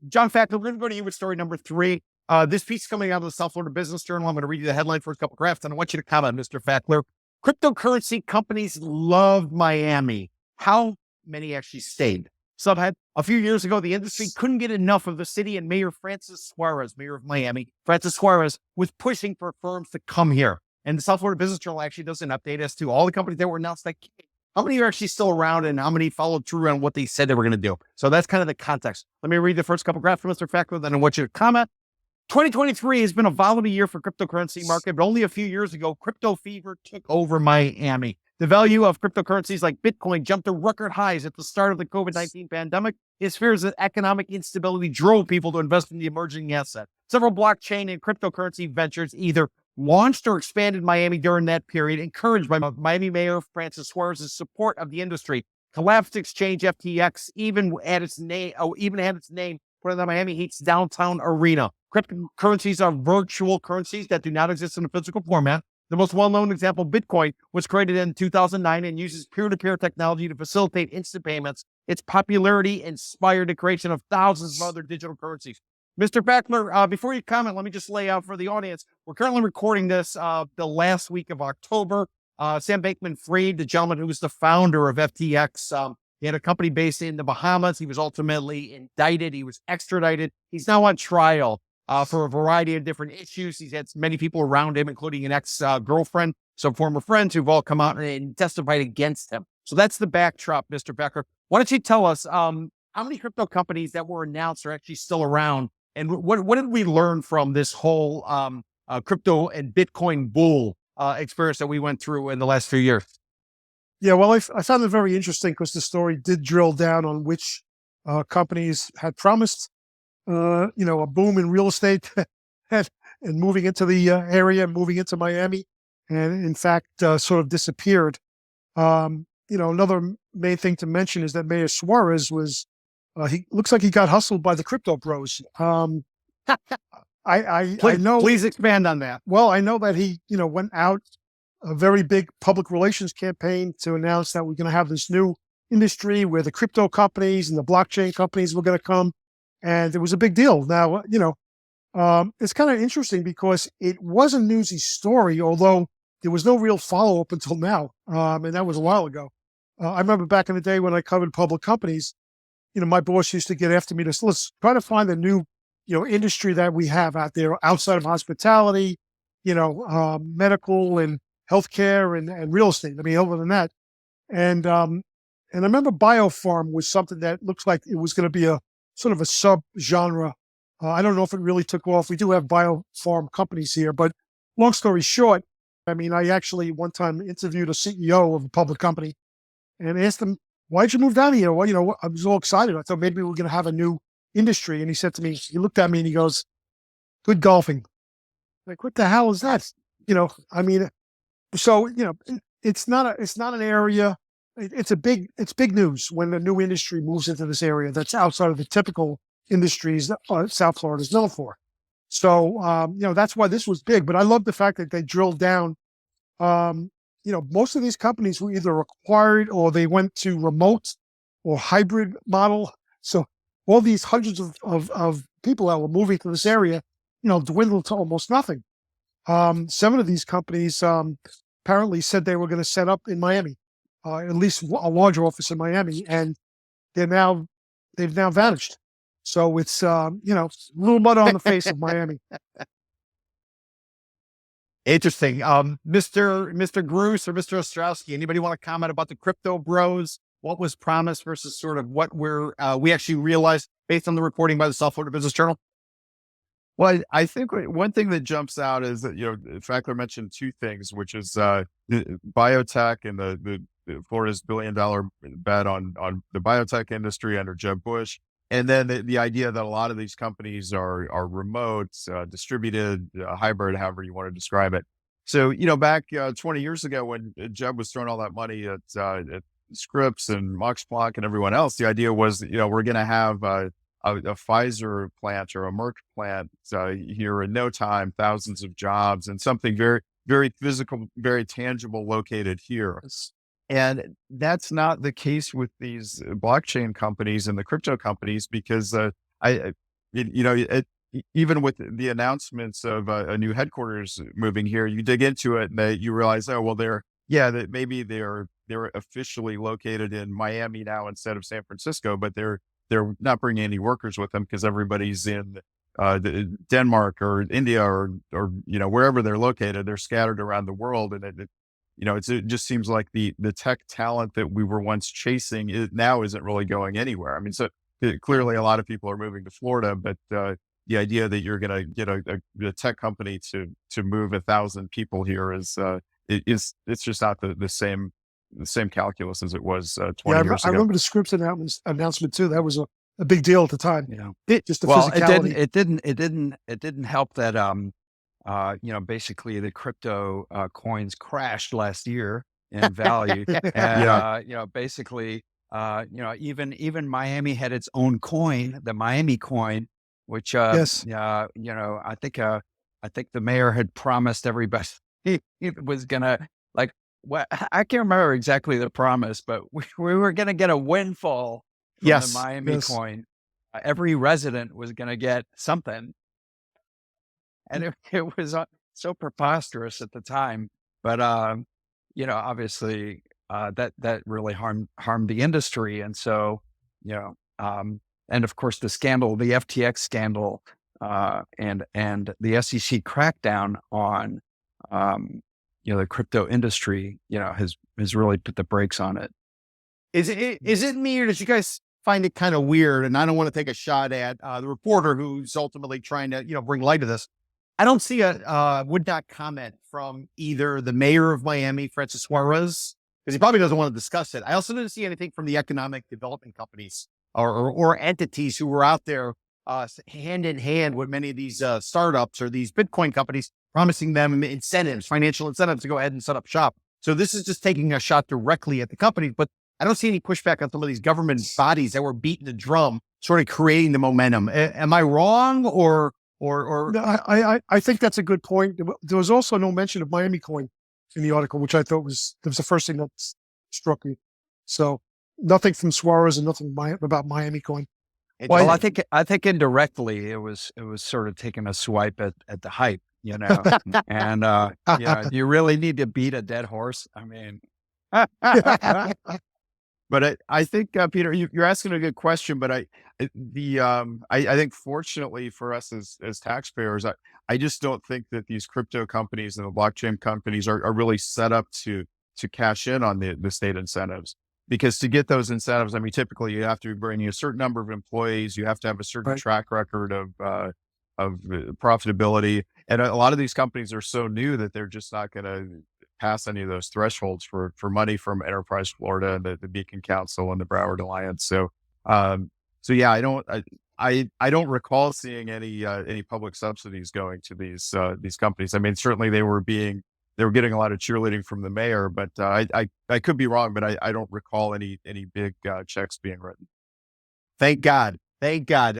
John Fakler, we're going to go to you with story number 3. This piece is coming out of the South Florida Business Journal. I'm going to read you the headline for a couple graphs, and I want you to comment, Mr. Fakler. Cryptocurrency companies love Miami. How many actually stayed? Subhead: a few years ago, the industry couldn't get enough of the city, and Mayor Francis Suarez, mayor of Miami, Francis Suarez, was pushing for firms to come here. And the South Florida Business Journal actually does an update as to all the companies that were announced that came. How many are actually still around and how many followed through on what they said they were going to do? So that's kind of the context. Let me read the first couple graphs from Mr. Fakler, then I want you to comment. 2023 has been a volatile year for cryptocurrency market, but only a few years ago, crypto fever took over Miami. The value of cryptocurrencies like Bitcoin jumped to record highs at the start of the COVID-19 pandemic. His fears that economic instability drove people to invest in the emerging asset. Several blockchain and cryptocurrency ventures either launched or expanded Miami during that period, encouraged by Miami Mayor Francis Suarez's support of the industry. Collapsed exchange FTX even had its name put in the Miami Heat's downtown arena. Cryptocurrencies are virtual currencies that do not exist in a physical format. The most well-known example, Bitcoin, was created in 2009 and uses peer-to-peer technology to facilitate instant payments. Its popularity inspired the creation of thousands of other digital currencies. Mr. Fakler, before you comment, let me just lay out for the audience. We're currently recording this the last week of October. Sam Bankman-Fried, the gentleman who was the founder of FTX, he had a company based in the Bahamas. He was ultimately indicted. He was extradited. He's now on trial for a variety of different issues. He's had many people around him, including an ex-girlfriend, some former friends who've all come out and testified against him. So that's the backdrop, Mr. Fakler. Why don't you tell us how many crypto companies that were announced are actually still around? And what did we learn from this whole crypto and Bitcoin bull experience that we went through in the last few years? Yeah, well, I found it very interesting because the story did drill down on which companies had promised, a boom in real estate and moving into the area, moving into Miami, and in fact, sort of disappeared. Another main thing to mention is that Mayor Suarez was, he looks like he got hustled by the crypto bros. I know. Please expand on that. Well, I know that he, went out a very big public relations campaign to announce that we're going to have this new industry where the crypto companies and the blockchain companies were going to come. And it was a big deal. Now, it's kind of interesting because it was a newsy story, although there was no real follow-up until now. And that was a while ago. I remember back in the day when I covered public companies, my boss used to get after me to, let's try to find a new, industry that we have out there outside of hospitality, medical and healthcare and real estate. I mean, other than that. And I remember biofarm was something that looks like it was going to be a sort of a sub-genre. I don't know if it really took off. We do have biofarm companies here, but long story short, I mean, I actually one time interviewed a CEO of a public company and asked him, why'd you move down here? Well, I was all excited. I thought maybe we were going to have a new industry. And he said to me, he looked at me and he goes, good golfing. Like, what the hell is that? So, it's not an area. It's big news when a new industry moves into this area that's outside of the typical industries that South Florida is known for. So, that's why this was big. But I love the fact that they drilled down. Most of these companies were either acquired or they went to remote or hybrid model. So all these hundreds of people that were moving to this area, dwindled to almost nothing. 7 of these companies apparently said they were going to set up in Miami, at least a larger office in Miami, and they've now vanished. So it's a little mud on the face of Miami. Interesting. Mr. Gruss or Mr. Ostrowski, anybody want to comment about the crypto bros? What was promised versus sort of what we actually realized based on the reporting by the South Florida Business Journal? Well, I think one thing that jumps out is that, Fakler mentioned 2 things, which is the biotech and the Florida's $1 billion bet on the biotech industry under Jeb Bush. And then the idea that a lot of these companies are remote, distributed, hybrid, however you want to describe it. So, back 20 years ago when Jeb was throwing all that money at Scripps and Mox Planck and everyone else, the idea was that, we're going to have a Pfizer plant or a Merck plant here in no time, thousands of jobs, and something very, very physical, very tangible located here. And that's not the case with these blockchain companies and the crypto companies, because even with the announcements of a new headquarters moving here, you dig into it and you realize, oh, well, that maybe they're officially located in Miami now instead of San Francisco, but they're not bringing any workers with them because everybody's in Denmark or India or wherever they're located. They're scattered around the world, and it just seems like the tech talent that we were once chasing now isn't really going anywhere. I mean, so clearly a lot of people are moving to Florida, but the idea that you're going to get a tech company to move 1,000 people here it's just not the same calculus as it was 20 years ago. I remember the Scripps announcement too. That was a big deal at the time. Just the well, physicality. it didn't help that basically the crypto coins crashed last year in value, and basically even Miami had its own coin, the Miami coin, which Yes. I think the mayor had promised everybody he was gonna, like, what, I can't remember exactly the promise, but we were gonna get a windfall from Yes. the Miami Yes. coin. Every resident was gonna get something, and it was so preposterous at the time. But obviously that really harmed the industry, and so and of course the scandal, the FTX scandal, and the SEC crackdown on the crypto industry, has really put the brakes on it. Is it me, or did you guys find it kind of weird? And I don't want to take a shot at the reporter who's ultimately trying to, bring light to this. I don't see would not comment from either the mayor of Miami, Francis Suarez, because he probably doesn't want to discuss it. I also didn't see anything from the economic development companies or entities who were out there hand in hand with many of these startups or these Bitcoin companies, promising them incentives, financial incentives to go ahead and set up shop. So this is just taking a shot directly at the companies, but I don't see any pushback on some of these government bodies that were beating the drum, sort of creating the momentum. Am I wrong or? No, I think that's a good point. There was also no mention of Miami coin in the article, which I thought was the first thing that struck me. So nothing from Suarez and nothing about Miami coin. Well, I think indirectly it was sort of taking a swipe at the hype, and you really need to beat a dead horse. I mean, but I think Peter, you're asking a good question, but I think fortunately for us as taxpayers, I just don't think that these crypto companies and the blockchain companies are really set up to cash in on the state incentives. Because to get those incentives, I mean, typically you have to be bringing a certain number of employees, you have to have a certain track record of profitability, and a lot of these companies are so new that they're just not going to pass any of those thresholds for money from Enterprise Florida and the Beacon Council and the Broward Alliance. So yeah, I don't recall seeing any public subsidies going to these companies. I mean, certainly they were getting a lot of cheerleading from the mayor, but I could be wrong, but I don't recall any big checks being written. Thank God.